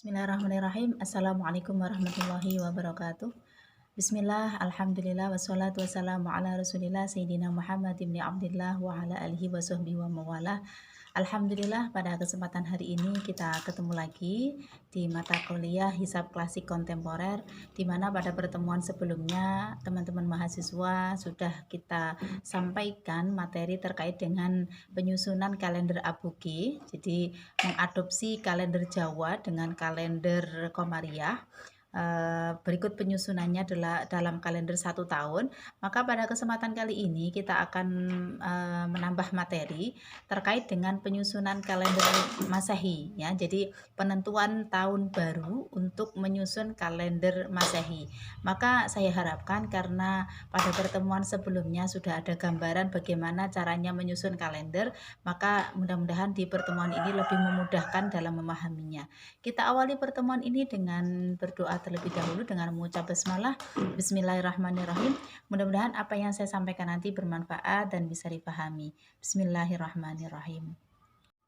Bismillahirrahmanirrahim. Assalamualaikum warahmatullahi wabarakatuh. Bismillah, alhamdulillah, wassalatu wassalamu ala rasulillah Sayyidina Muhammad ibn Abdillah wa ala alihi wa sahbihi wa mawalah. Alhamdulillah, pada kesempatan hari ini kita ketemu lagi di mata kuliah Hisab Klasik Kontemporer, di mana pada pertemuan sebelumnya teman-teman mahasiswa sudah kita sampaikan materi terkait dengan penyusunan kalender Abuki. Jadi mengadopsi kalender Jawa dengan kalender Komariah. Berikut penyusunannya adalah dalam kalender 1 tahun. Maka pada kesempatan kali ini kita akan menambah materi terkait dengan penyusunan kalender Masehi, ya. Jadi penentuan tahun baru untuk menyusun kalender Masehi. Maka saya harapkan, karena pada pertemuan sebelumnya sudah ada gambaran bagaimana caranya menyusun kalender, maka mudah-mudahan di pertemuan ini lebih memudahkan dalam memahaminya. Kita awali pertemuan ini dengan berdoa terlebih dahulu dengan mengucap basmalah. Bismillahirrahmanirrahim. Mudah-mudahan apa yang saya sampaikan nanti bermanfaat dan bisa dipahami. Bismillahirrahmanirrahim.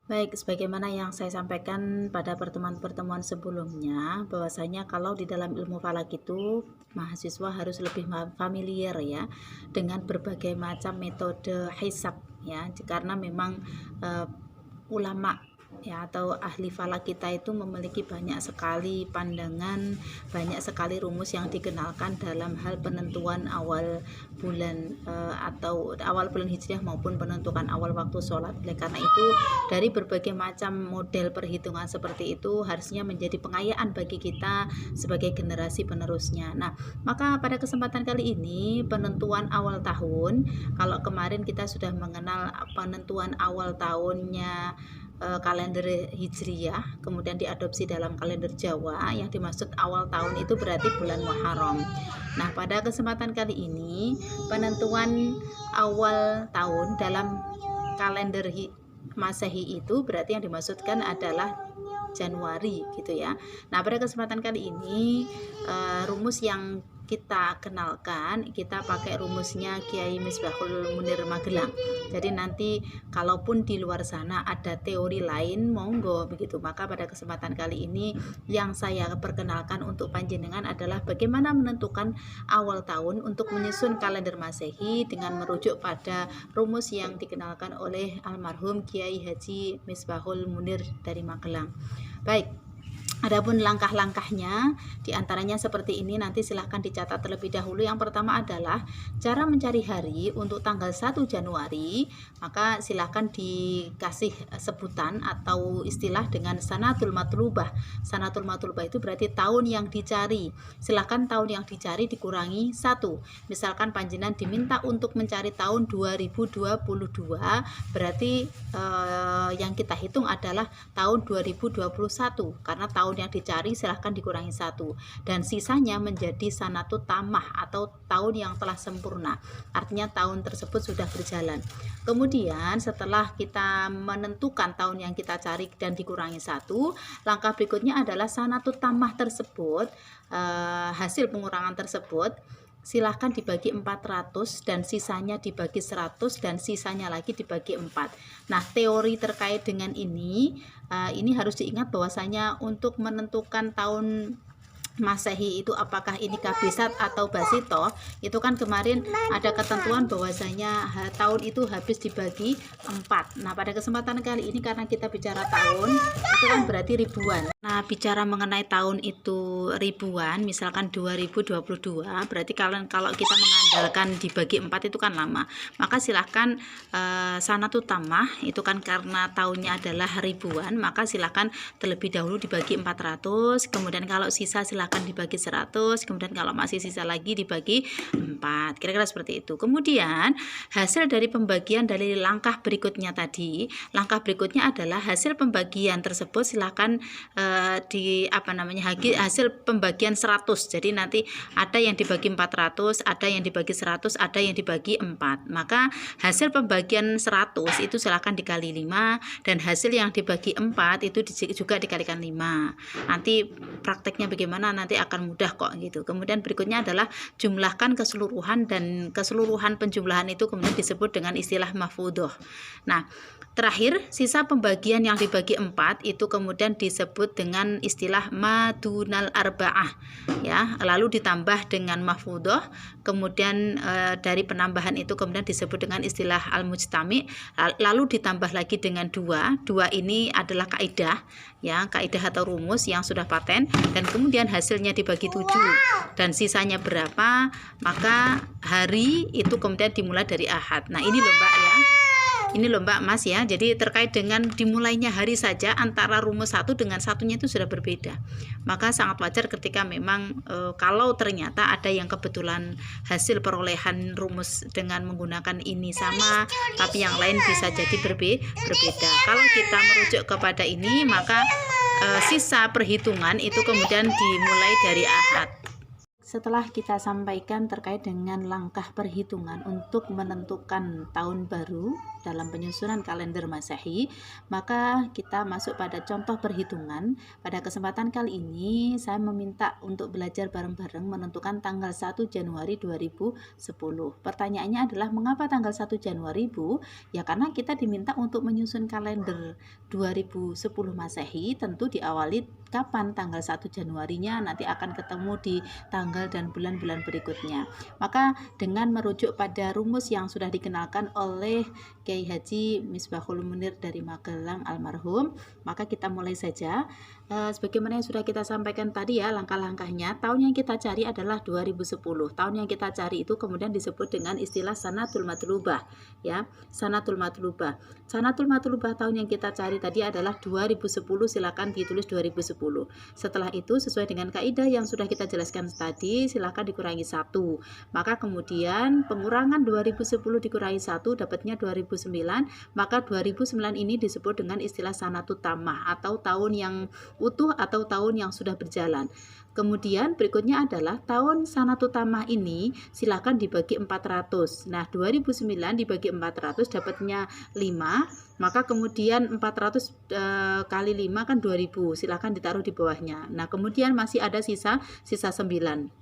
Baik, sebagaimana yang saya sampaikan pada pertemuan-pertemuan sebelumnya, bahwasanya kalau di dalam ilmu falak itu mahasiswa harus lebih familiar, ya, dengan berbagai macam metode hisab, ya, karena memang ulama, ya, atau ahli falak kita itu memiliki banyak sekali pandangan, banyak sekali rumus yang dikenalkan dalam hal penentuan awal bulan atau awal bulan hijriah maupun penentuan awal waktu sholat. Oleh karena itu, dari berbagai macam model perhitungan seperti itu harusnya menjadi pengayaan bagi kita sebagai generasi penerusnya. Nah, maka pada kesempatan kali ini penentuan awal tahun, kalau kemarin kita sudah mengenal penentuan awal tahunnya kalender Hijriyah, kemudian diadopsi dalam kalender Jawa. Yang dimaksud awal tahun itu berarti bulan Muharram. Nah, pada kesempatan kali ini penentuan awal tahun dalam kalender Masehi itu berarti yang dimaksudkan adalah Januari, gitu ya. Nah, pada kesempatan kali ini rumus yang kita kenalkan, kita pakai rumusnya Kiai Misbahul Munir Magelang. Jadi nanti kalaupun di luar sana ada teori lain, monggo begitu. Maka pada kesempatan kali ini yang saya perkenalkan untuk panjenengan adalah bagaimana menentukan awal tahun untuk menyusun kalender Masehi dengan merujuk pada rumus yang dikenalkan oleh almarhum Kiai Haji Misbahul Munir dari Magelang. Baik, adapun langkah-langkahnya diantaranya seperti ini, nanti silahkan dicatat terlebih dahulu. Yang pertama adalah cara mencari hari untuk tanggal 1 Januari, maka silahkan dikasih sebutan atau istilah dengan sanatul matlubah. Sanatul matlubah itu berarti tahun yang dicari. Silahkan tahun yang dicari dikurangi 1. Misalkan panjenengan diminta untuk mencari tahun 2022, berarti yang kita hitung adalah tahun 2021, karena tahun yang dicari silahkan dikurangi 1 dan sisanya menjadi sanatut tamah atau tahun yang telah sempurna, artinya tahun tersebut sudah berjalan. Kemudian setelah kita menentukan tahun yang kita cari dan dikurangi 1, langkah berikutnya adalah sanatut tamah tersebut, hasil pengurangan tersebut silahkan dibagi 400 dan sisanya dibagi 100 dan sisanya lagi dibagi 4. Nah, teori terkait dengan ini harus diingat bahwasanya untuk menentukan tahun Masehi itu apakah ini kabisat atau basito, itu kan kemarin ada ketentuan bahwasanya tahun itu habis dibagi 4. Nah, pada kesempatan kali ini karena kita bicara tahun itu kan berarti ribuan. Nah, bicara mengenai tahun itu ribuan, misalkan 2022, berarti kalau kita mengandalkan dibagi 4 itu kan lama. Maka silahkan sanatut tamah itu kan karena tahunnya adalah ribuan, maka silahkan terlebih dahulu dibagi 400, kemudian kalau sisa silahkan dibagi 100, kemudian kalau masih sisa lagi dibagi 4, kira-kira seperti itu. Kemudian hasil dari pembagian dari langkah berikutnya tadi, langkah berikutnya adalah hasil pembagian tersebut silahkan hasil pembagian 100. Jadi nanti ada yang dibagi 400, ada yang dibagi 100, ada yang dibagi 4. Maka hasil pembagian 100 itu silahkan dikali 5 dan hasil yang dibagi 4 itu juga dikalikan 5. Nanti prakteknya bagaimana nanti akan mudah kok gitu. Kemudian berikutnya adalah jumlahkan keseluruhan, dan keseluruhan penjumlahan itu kemudian disebut dengan istilah mahfudhoh. Nah, terakhir sisa pembagian yang dibagi 4 itu kemudian disebut dengan istilah madunal arba'ah ya, lalu ditambah dengan mahfudhoh, kemudian dari penambahan itu kemudian disebut dengan istilah al-mujtami, lalu ditambah lagi dengan dua ini adalah kaidah ya, kaidah atau rumus yang sudah paten, dan kemudian hasilnya dibagi 7 dan sisanya berapa, maka hari itu kemudian dimulai dari ahad. Nah ini loh Mbak ya, ini loh Mbak Mas ya, jadi terkait dengan dimulainya hari saja antara rumus satu dengan satunya itu sudah berbeda. Maka sangat wajar ketika memang kalau ternyata ada yang kebetulan hasil perolehan rumus dengan menggunakan ini sama, tapi yang lain bisa jadi berbeda. Kalau kita merujuk kepada ini, maka sisa perhitungan itu kemudian dimulai dari ahad. Setelah kita sampaikan terkait dengan langkah perhitungan untuk menentukan tahun baru dalam penyusunan kalender Masehi, maka kita masuk pada contoh perhitungan. Pada kesempatan kali ini saya meminta untuk belajar bareng-bareng menentukan tanggal 1 Januari 2010. Pertanyaannya adalah mengapa tanggal 1 Januari Bu? Ya karena kita diminta untuk menyusun kalender 2010 Masehi, tentu diawali kapan tanggal 1 Januarinya, nanti akan ketemu di tanggal dan bulan-bulan berikutnya. Maka dengan merujuk pada rumus yang sudah dikenalkan oleh Kiai Haji Misbahul Munir dari Magelang almarhum, maka kita mulai saja. Sebagaimana yang sudah kita sampaikan tadi ya, langkah-langkahnya, tahun yang kita cari adalah 2010. Tahun yang kita cari itu kemudian disebut dengan istilah sanatul matlubah ya, sanatul matlubah. Sanatul matlubah tahun yang kita cari tadi adalah 2010, silakan ditulis 2010. Setelah itu sesuai dengan kaidah yang sudah kita jelaskan tadi, silakan dikurangi 1. Maka kemudian pengurangan 2010 dikurangi 1 dapatnya 2009, maka 2009 ini disebut dengan istilah sanatut tamah atau tahun yang utuh atau tahun yang sudah berjalan. Kemudian berikutnya adalah tahun sanatut tamah ini silakan dibagi 400. Nah 2009 dibagi 400 dapatnya 5, maka kemudian 400 kali 5 kan 2000, silakan ditaruh di bawahnya. Nah kemudian masih ada sisa 9.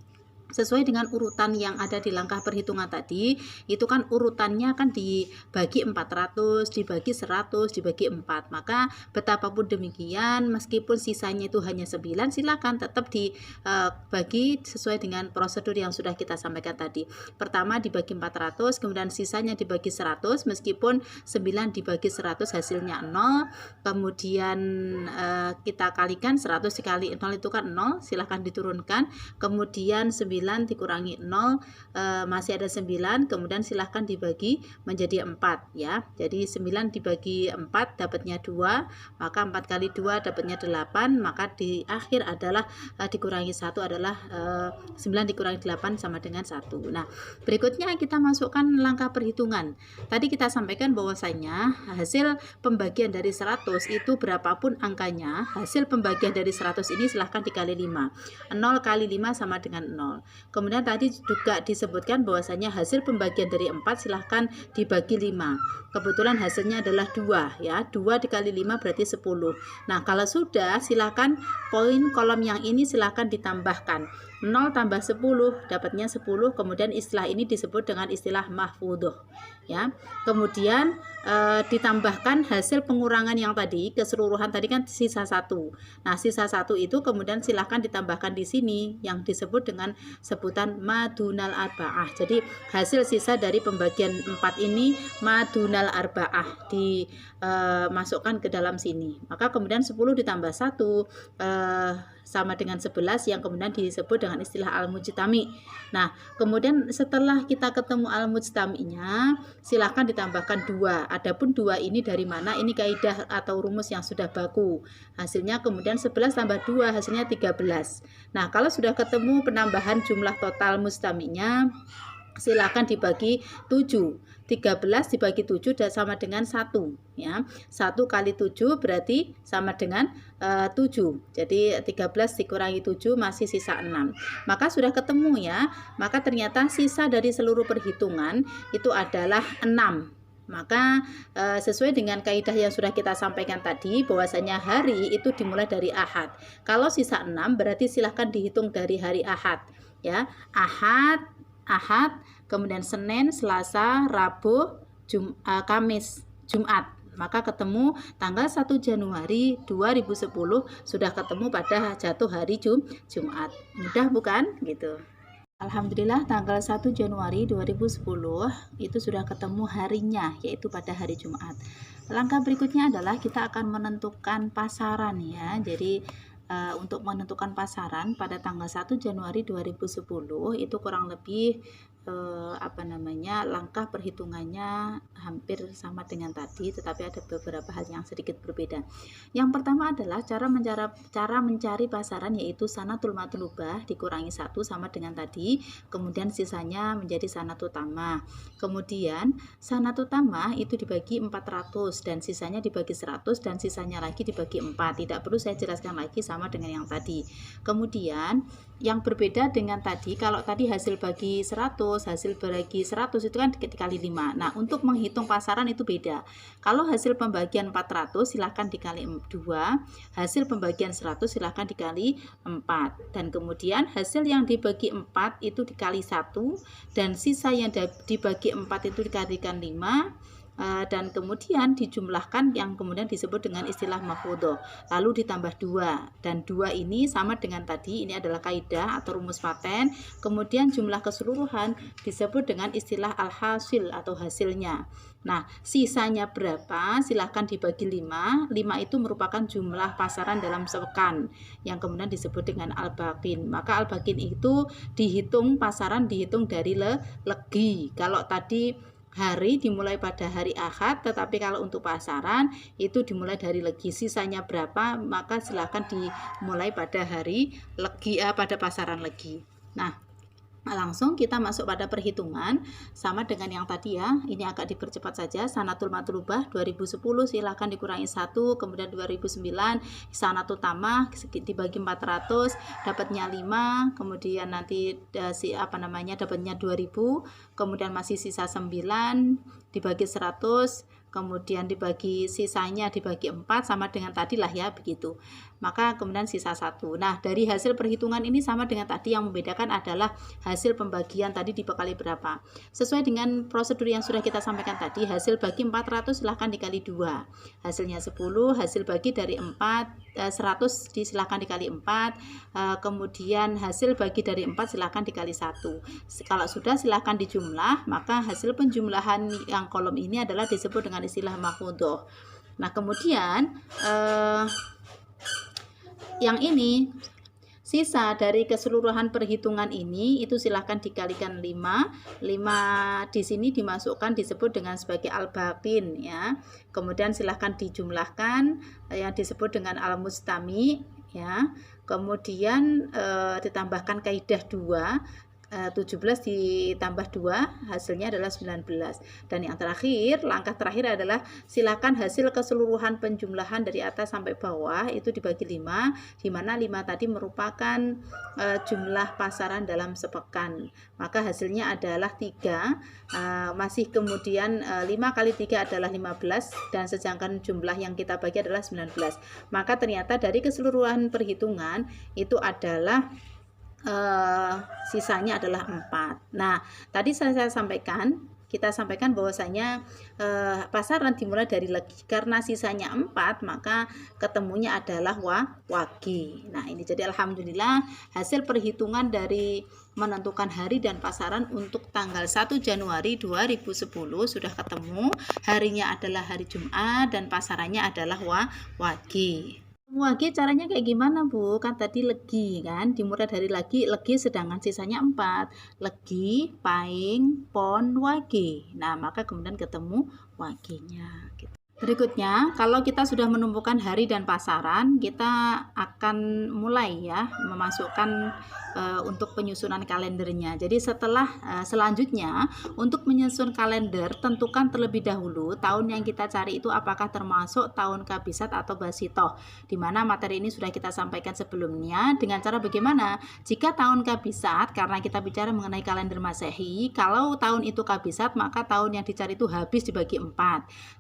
Sesuai dengan urutan yang ada di langkah perhitungan tadi, itu kan urutannya kan dibagi 400, dibagi 100, dibagi 4. Maka betapapun demikian, meskipun sisanya itu hanya 9, silakan tetap dibagi sesuai dengan prosedur yang sudah kita sampaikan tadi. Pertama dibagi 400, kemudian sisanya dibagi 100, meskipun 9 dibagi 100 hasilnya 0. Kemudian kita kalikan 100 dikali 0 itu kan 0, silakan diturunkan. Kemudian 9 dikurangi 0, masih ada 9, kemudian silahkan dibagi menjadi 4 ya. Jadi 9 dibagi 4 dapatnya 2, maka 4 kali 2 dapatnya 8, maka di akhir adalah dikurangi 1 adalah 9 dikurangi 8 sama dengan 1. Nah berikutnya kita masukkan langkah perhitungan. Tadi kita sampaikan bahwasanya hasil pembagian dari 100 itu berapapun angkanya, hasil pembagian dari 100 ini silahkan dikali 5. 0 kali 5 sama dengan 0. Kemudian tadi juga disebutkan bahwasanya hasil pembagian dari 4 silahkan dibagi 5. Kebetulan hasilnya adalah 2 ya. 2 dikali 5 berarti 10. Nah kalau sudah silahkan poin kolom yang ini silahkan ditambahkan. 0 tambah 10 dapatnya 10, kemudian istilah ini disebut dengan istilah mahfudhoh ya. Kemudian ditambahkan hasil pengurangan yang tadi, keseluruhan tadi kan sisa 1. Nah sisa 1 itu kemudian silahkan ditambahkan di sini yang disebut dengan sebutan madunal arba'ah. Jadi hasil sisa dari pembagian 4 ini madunal arba'ah dimasukkan ke dalam sini. Maka kemudian 10 ditambah 1 sama dengan 11 yang kemudian disebut dengan istilah al-mujtami. Nah kemudian setelah kita ketemu al-mujtaminya, silahkan ditambahkan 2. Adapun 2 ini dari mana? Ini kaidah atau rumus yang sudah baku. Hasilnya kemudian 11 tambah 2 hasilnya 13. Nah kalau sudah ketemu penambahan jumlah total mujtaminya, silakan dibagi 7. 13 dibagi 7 dan sama dengan 1 ya. 1 kali 7 berarti sama dengan 7. Jadi 13 dikurangi 7 masih sisa 6. Maka sudah ketemu ya. Maka ternyata sisa dari seluruh perhitungan itu adalah 6. Maka sesuai dengan kaidah yang sudah kita sampaikan tadi, bahwasanya hari itu dimulai dari ahad. Kalau sisa 6 berarti silahkan dihitung dari hari ahad ya. Ahad, kemudian Senin, Selasa, Rabu, Kamis, Jumat. Maka ketemu tanggal 1 Januari 2010 sudah ketemu pada jatuh hari Jumat. Mudah bukan? Gitu. Alhamdulillah tanggal 1 Januari 2010 itu sudah ketemu harinya, yaitu pada hari Jumat. Langkah berikutnya adalah kita akan menentukan pasaran ya. Jadi untuk menentukan pasaran pada tanggal 1 Januari 2010 itu kurang lebih langkah perhitungannya hampir sama dengan tadi, tetapi ada beberapa hal yang sedikit berbeda. Yang pertama adalah cara mencari pasaran, yaitu sanatul matlubah dikurangi 1 sama dengan tadi, kemudian sisanya menjadi sanat utama. Kemudian sanat utama itu dibagi 400 dan sisanya dibagi 100 dan sisanya lagi dibagi 4. Tidak perlu saya jelaskan lagi, sama dengan yang tadi. Kemudian yang berbeda dengan tadi, kalau tadi hasil bagi 100, hasil bagi 100 itu kan dikali 5. Nah, untuk menghitung pasaran itu beda. Kalau hasil pembagian 400 silahkan dikali 2, hasil pembagian 100 silahkan dikali 4. Dan kemudian hasil yang dibagi 4 itu dikali 1 dan sisa yang dibagi 4 itu dikalikan 5. Dan kemudian dijumlahkan yang kemudian disebut dengan istilah mafudhoh, lalu ditambah 2, dan 2 ini sama dengan tadi, ini adalah kaidah atau rumus paten. Kemudian jumlah keseluruhan disebut dengan istilah al-hasil atau hasilnya. Nah, sisanya berapa? Silahkan dibagi 5. 5 itu merupakan jumlah pasaran dalam sepekan yang kemudian disebut dengan al-baqin. Maka al-baqin itu dihitung, pasaran dihitung dari legi. Kalau tadi hari dimulai pada hari Ahad, tetapi kalau untuk pasaran itu dimulai dari legi. Sisanya berapa? Maka silahkan dimulai pada hari legi, pada pasaran legi. Nah, langsung kita masuk pada perhitungan sama dengan yang tadi ya. Ini agak dipercepat saja. Sanatul matlubah 2010 silahkan dikurangi 1, kemudian 2009 sanat utama dibagi 400 dapatnya 5, kemudian nanti dapatnya 2000, kemudian masih sisa 9 dibagi 100, kemudian dibagi sisanya dibagi 4 sama dengan tadi lah ya, begitu. Maka kemudian sisa 1. Nah, dari hasil perhitungan ini sama dengan tadi, yang membedakan adalah hasil pembagian tadi dibekali berapa. Sesuai dengan prosedur yang sudah kita sampaikan tadi, hasil bagi 400 silahkan dikali 2. Hasilnya 10, hasil bagi dari 100 silahkan dikali 4. Kemudian hasil bagi dari 4 silahkan dikali 1. Kalau sudah silahkan dijumlah, maka hasil penjumlahan yang kolom ini adalah disebut dengan istilah mafudhoh. Nah, kemudian yang ini sisa dari keseluruhan perhitungan ini itu silahkan dikalikan 5. 5 di sini dimasukkan disebut dengan sebagai al-baqin ya. Kemudian silahkan dijumlahkan yang disebut dengan al-mustami ya. Kemudian ditambahkan kaidah 2. 17 ditambah 2 hasilnya adalah 19. Dan yang terakhir, langkah terakhir adalah silakan hasil keseluruhan penjumlahan dari atas sampai bawah itu dibagi 5, di mana 5 tadi merupakan jumlah pasaran dalam sepekan. Maka hasilnya adalah 3. Masih kemudian 5 kali 3 adalah 15, dan sedangkan jumlah yang kita bagi adalah 19. Maka ternyata dari keseluruhan perhitungan itu adalah sisanya adalah 4. Nah, tadi kita sampaikan bahwasanya pasaran dimulai dari legi, karena sisanya 4 maka ketemunya adalah wagi. Nah, ini jadi alhamdulillah hasil perhitungan dari menentukan hari dan pasaran untuk tanggal 1 Januari 2010 sudah ketemu. Harinya adalah hari Jumat dan pasarannya adalah wagi. Wagi caranya kayak gimana, Bu? Kan tadi legi kan, dimulai dari legi sedangkan sisanya 4. Legi, paing, pon, wagi. Nah, maka kemudian ketemu waginya gitu. Berikutnya, kalau kita sudah menumpukan hari dan pasaran, kita akan mulai ya memasukkan untuk penyusunan kalendernya. Jadi selanjutnya untuk menyusun kalender, tentukan terlebih dahulu tahun yang kita cari itu apakah termasuk tahun kabisat atau basitoh, di mana materi ini sudah kita sampaikan sebelumnya. Dengan cara bagaimana? Jika tahun kabisat, karena kita bicara mengenai kalender Masehi, kalau tahun itu kabisat maka tahun yang dicari itu habis dibagi 4.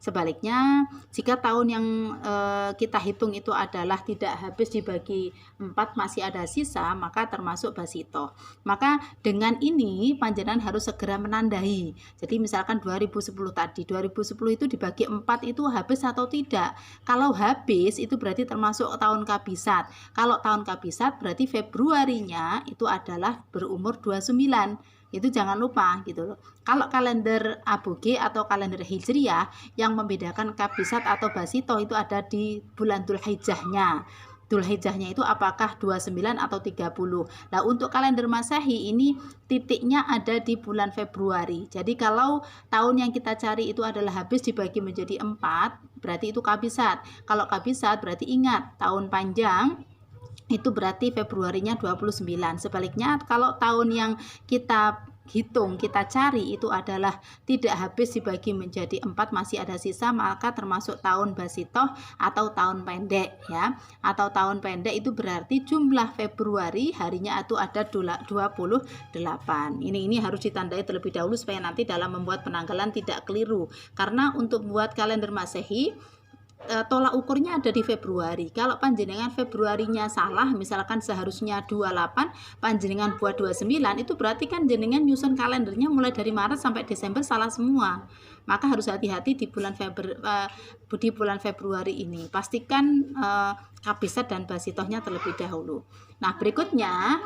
Sebaliknya Artinya jika tahun yang kita hitung itu adalah tidak habis dibagi 4 masih ada sisa, maka termasuk basitoh. Maka dengan ini panjenengan harus segera menandai. Jadi misalkan 2010 tadi, 2010 itu dibagi 4 itu habis atau tidak. Kalau habis itu berarti termasuk tahun kabisat. Kalau tahun kabisat berarti Februarinya itu adalah berumur 29. Itu jangan lupa gitu loh. Kalau kalender aboge atau kalender hijriah, yang membedakan kabisat atau basitoh itu ada di bulan Dzulhijjahnya. Dzulhijjahnya itu apakah 29 atau 30. Nah, untuk kalender Masehi ini titiknya ada di bulan Februari. Jadi kalau tahun yang kita cari itu adalah habis dibagi menjadi 4, berarti itu kabisat. Kalau kabisat berarti ingat tahun panjang itu berarti Februarinya 29. Sebaliknya kalau tahun yang kita hitung, kita cari itu adalah tidak habis dibagi menjadi 4 masih ada sisa, maka termasuk tahun basitoh atau tahun pendek ya. Atau tahun pendek itu berarti jumlah Februari harinya itu ada 28. Ini harus ditandai terlebih dahulu supaya nanti dalam membuat penanggalan tidak keliru. Karena untuk membuat kalender Masehi tolak ukurnya ada di Februari. Kalau panjenengan Februarinya salah, misalkan seharusnya 28, panjenengan buat 29, itu berarti kan jenengan nyusun kalendernya mulai dari Maret sampai Desember salah semua. Maka harus hati-hati di bulan Februari ini. Pastikan kabisat dan basitohnya terlebih dahulu. Nah, berikutnya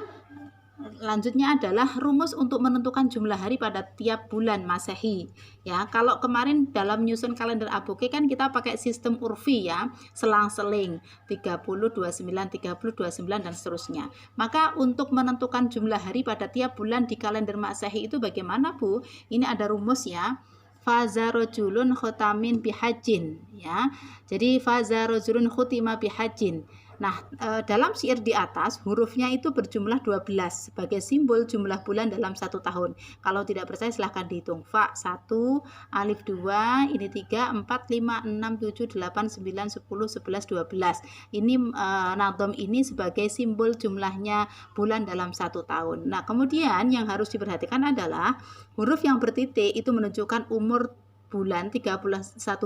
lanjutnya adalah rumus untuk menentukan jumlah hari pada tiap bulan Masehi. Ya, kalau kemarin dalam menyusun kalender aboge kan kita pakai sistem urfi ya, selang-seling 30, 29, 30, 29 dan seterusnya. Maka untuk menentukan jumlah hari pada tiap bulan di kalender Masehi itu bagaimana, Bu? Ini ada rumus ya. Faza rojulun khotamin bihajin ya. Jadi faza rojulun khotima bihajin. Nah, dalam syair di atas hurufnya itu berjumlah 12 sebagai simbol jumlah bulan dalam satu tahun. Kalau tidak percaya silahkan dihitung. Fa 1, alif 2, ini 3, 4, 5, 6, 7, 8, 9, 10, 11, 12. Ini nadom ini sebagai simbol jumlahnya bulan dalam satu tahun. Nah, kemudian yang harus diperhatikan adalah huruf yang bertitik itu menunjukkan umur bulan 31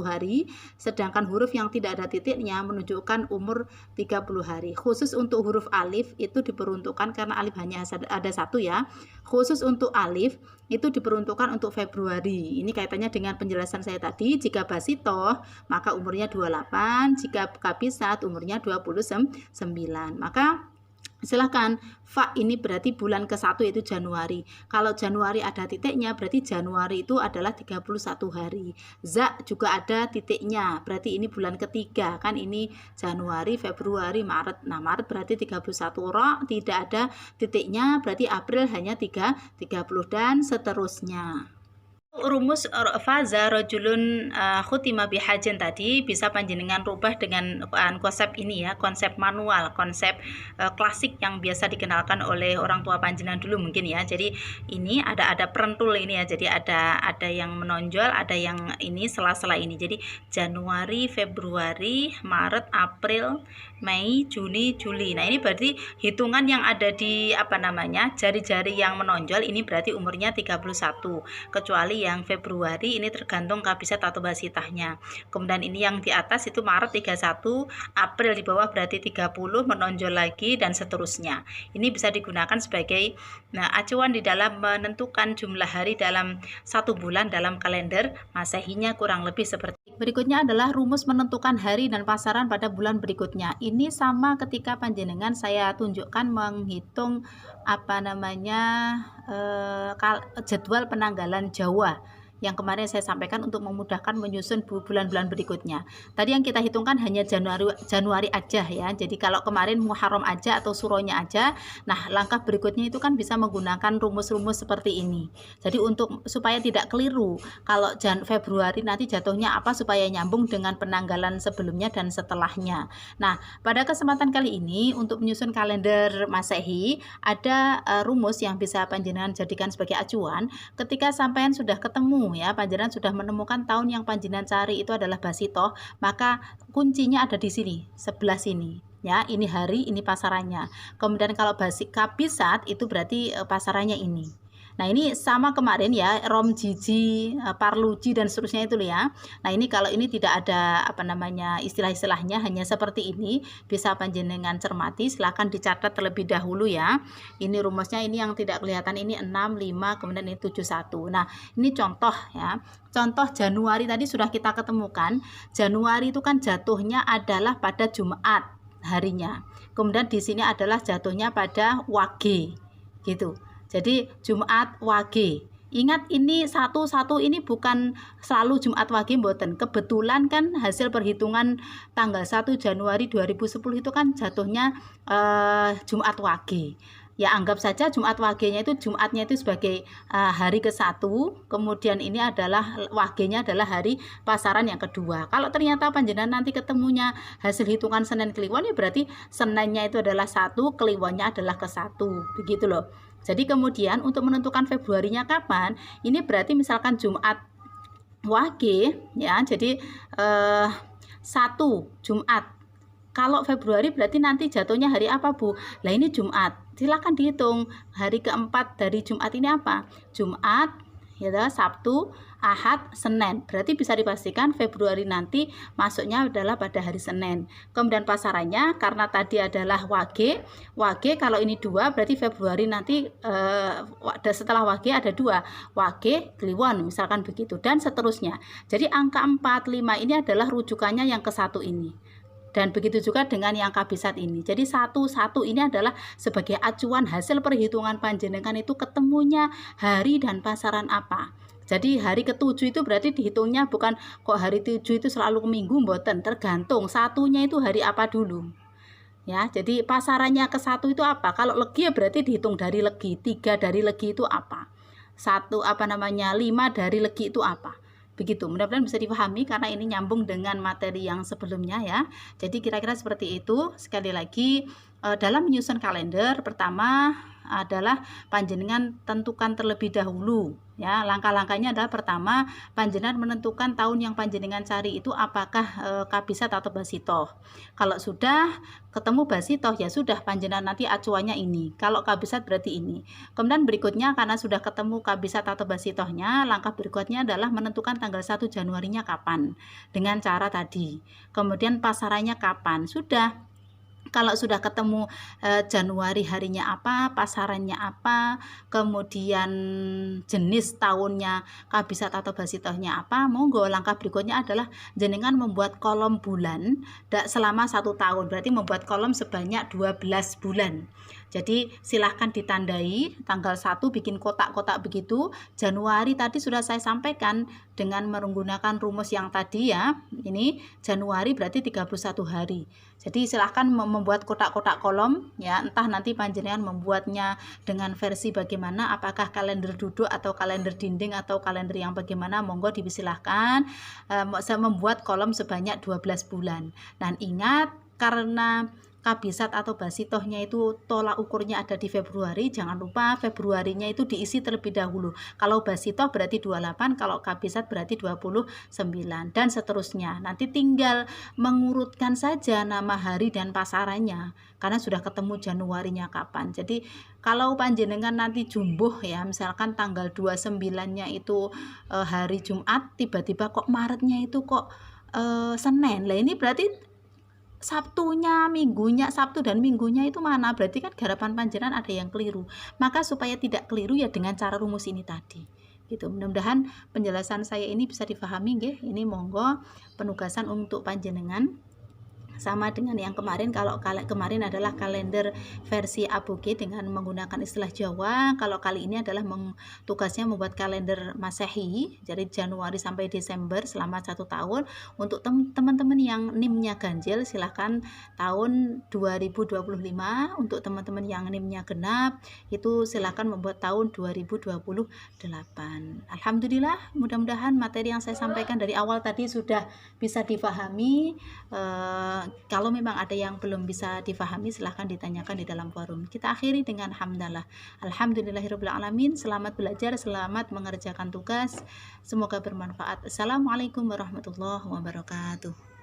hari, sedangkan huruf yang tidak ada titiknya menunjukkan umur 30 hari. Khusus untuk huruf alif itu diperuntukkan karena alif hanya ada satu ya. Khusus untuk alif itu diperuntukkan untuk Februari. Ini kaitannya dengan penjelasan saya tadi. Jika basitoh maka umurnya 28, jika kabisat umurnya 29. Maka silahkan, fa ini berarti bulan ke-1 yaitu Januari. Kalau Januari ada titiknya berarti Januari itu adalah 31 hari. Za juga ada titiknya, berarti ini bulan ketiga. Kan ini Januari, Februari, Maret. Nah, Maret berarti 31 Ra, tidak ada titiknya, berarti April hanya 30 dan seterusnya. Rumus faza rojulun khutima bihajin tadi bisa panjenengan rubah dengan konsep ini ya, konsep manual, konsep klasik yang biasa dikenalkan oleh orang tua panjenengan dulu mungkin ya. Jadi ini ada perentul ini ya, jadi ada yang menonjol, ada yang ini sela-sela ini. Jadi Januari, Februari, Maret, April, Mei, Juni, Juli. Nah, ini berarti hitungan yang ada di jari-jari yang menonjol ini berarti umurnya 31. Kecuali yang Februari ini tergantung kabisat atau basitahnya. Kemudian ini yang di atas itu Maret 31, April di bawah berarti 30, menonjol lagi dan seterusnya. Ini bisa digunakan sebagai acuan di dalam menentukan jumlah hari dalam satu bulan dalam kalender Masehinya, kurang lebih seperti. Berikutnya adalah rumus menentukan hari dan pasaran pada bulan berikutnya. Ini sama ketika panjenengan saya tunjukkan menghitung jadwal penanggalan Jawa yang kemarin saya sampaikan untuk memudahkan menyusun bulan-bulan berikutnya. Tadi yang kita hitungkan hanya Januari aja ya. Jadi kalau kemarin Muharram aja atau Suronya aja, nah langkah berikutnya itu kan bisa menggunakan rumus-rumus seperti ini. Jadi supaya tidak keliru, kalau Februari nanti jatuhnya apa supaya nyambung dengan penanggalan sebelumnya dan setelahnya. Nah, pada kesempatan kali ini untuk menyusun kalender Masehi ada rumus yang bisa panjenengan jadikan sebagai acuan ketika sampean sudah ketemu ya, panjenengan sudah menemukan tahun yang panjenengan cari itu adalah basitoh, maka kuncinya ada di sini, sebelah sini ya. Ini hari, ini pasarannya. Kemudian kalau kabisat itu berarti pasarannya ini. Nah, ini sama kemarin ya, Romjiji, Parluji dan seterusnya itu ya. Nah, ini kalau ini tidak ada apa namanya istilah-istilahnya, hanya seperti ini, bisa panjenengan cermati, silahkan dicatat terlebih dahulu ya. Ini rumusnya, ini yang tidak kelihatan ini 6, 5, kemudian ini 7, 1. Nah, ini contoh ya. Contoh Januari tadi sudah kita ketemukan. Januari itu kan jatuhnya adalah pada Jumat harinya. Kemudian di sini adalah jatuhnya pada Wage gitu. Jadi Jumat Wage. Ingat ini satu-satu ini bukan selalu Jumat Wage mboten. Kebetulan kan hasil perhitungan tanggal 1 Januari 2010 itu kan jatuhnya Jumat Wage. Ya anggap saja Jumat Wage-nya itu Jumatnya itu sebagai hari ke-1, kemudian ini adalah Wage-nya adalah hari pasaran yang kedua. Kalau ternyata panjenengan nanti ketemunya hasil hitungan Senin Kliwon ya berarti Seninnya itu adalah 1, Kliwonnya adalah ke-1. Begitu loh. Jadi kemudian untuk menentukan Februarinya kapan, ini berarti misalkan Jumat Wage ya. Jadi 1 Jumat. Kalau Februari berarti nanti jatuhnya hari apa, Bu? Lah ini Jumat. Silakan dihitung hari keempat dari Jumat ini apa? Jumat, ya Sabtu, Ahad, Senin. Berarti bisa dipastikan Februari nanti masuknya adalah pada hari Senin. Kemudian pasarannya karena tadi adalah Wage. Wage kalau ini 2 berarti Februari nanti setelah Wage ada 2. Wage, Kliwon misalkan begitu dan seterusnya. Jadi angka 4, 5 ini adalah rujukannya yang ke-1 ini. Dan begitu juga dengan yang kabisat ini. Jadi 1 ini adalah sebagai acuan hasil perhitungan panjenengan itu ketemunya hari dan pasaran apa. Jadi hari ke-7 itu berarti dihitungnya bukan kok hari 7 itu selalu minggu mboten, tergantung satunya itu hari apa dulu. Ya, jadi pasarannya ke-1 itu apa? Kalau legi ya berarti dihitung dari legi. 3 dari legi itu apa? 5 dari legi itu apa? Begitu, mudah-mudahan bisa dipahami karena ini nyambung dengan materi yang sebelumnya ya. Jadi kira-kira seperti itu. Sekali lagi dalam menyusun kalender pertama adalah panjenengan tentukan terlebih dahulu ya. Langkah-langkahnya adalah pertama panjenengan menentukan tahun yang panjenengan cari itu apakah kabisat atau basitoh. Kalau sudah ketemu basitoh ya sudah panjenengan nanti acuannya ini. Kalau kabisat berarti ini. Kemudian berikutnya karena sudah ketemu kabisat atau basitohnya, langkah berikutnya adalah menentukan tanggal 1 Januarinya kapan dengan cara tadi. Kemudian pasarannya kapan? Sudah. Kalau sudah ketemu Januari harinya apa, pasarannya apa, kemudian jenis tahunnya kabisat atau basitohnya apa, monggo langkah berikutnya adalah jenengan membuat kolom bulan selama 1 tahun. Berarti membuat kolom sebanyak 12 bulan. Jadi silahkan ditandai tanggal 1 bikin kotak-kotak begitu. Januari tadi sudah saya sampaikan dengan menggunakan rumus yang tadi ya. Ini Januari berarti 31 hari. Jadi silahkan membuat kotak-kotak kolom ya, entah nanti panjenengan membuatnya dengan versi bagaimana, apakah kalender duduk atau kalender dinding atau kalender yang bagaimana, monggo disilahkan. Saya membuat kolom sebanyak 12 bulan. Dan ingat karena kabisat atau basitohnya itu tolak ukurnya ada di Februari, jangan lupa Februarinya itu diisi terlebih dahulu. Kalau basitoh berarti 28, kalau kabisat berarti 29 dan seterusnya. Nanti tinggal mengurutkan saja nama hari dan pasarannya karena sudah ketemu Januarinya kapan. Jadi kalau panjenengan nanti jumbuh ya, misalkan tanggal 29-nya itu hari Jumat, tiba-tiba kok Maretnya itu kok Senin. Lah ini berarti Sabtunya, Minggunya, Sabtu dan Minggunya itu mana? Berarti kan garapan panjenengan ada yang keliru. Maka supaya tidak keliru ya dengan cara rumus ini tadi. Gitu. Mudah-mudahan penjelasan saya ini bisa difahami nggih. Ini monggo penugasan untuk panjenengan. Sama dengan yang kemarin, kalau kemarin adalah kalender versi aboge dengan menggunakan istilah Jawa, kalau kali ini adalah tugasnya membuat kalender Masehi, jadi Januari sampai Desember selama 1 tahun. Untuk teman-teman yang NIM-nya ganjil silahkan tahun 2025, untuk teman-teman yang NIM-nya genap itu silahkan membuat tahun 2028. Alhamdulillah, mudah-mudahan materi yang saya sampaikan dari awal tadi sudah bisa difahami. Kalau memang ada yang belum bisa difahami silahkan ditanyakan di dalam forum. Kita akhiri dengan hamdalah. Alhamdulillahirabbil alamin. Selamat belajar, selamat mengerjakan tugas. Semoga bermanfaat. Assalamualaikum warahmatullahi wabarakatuh.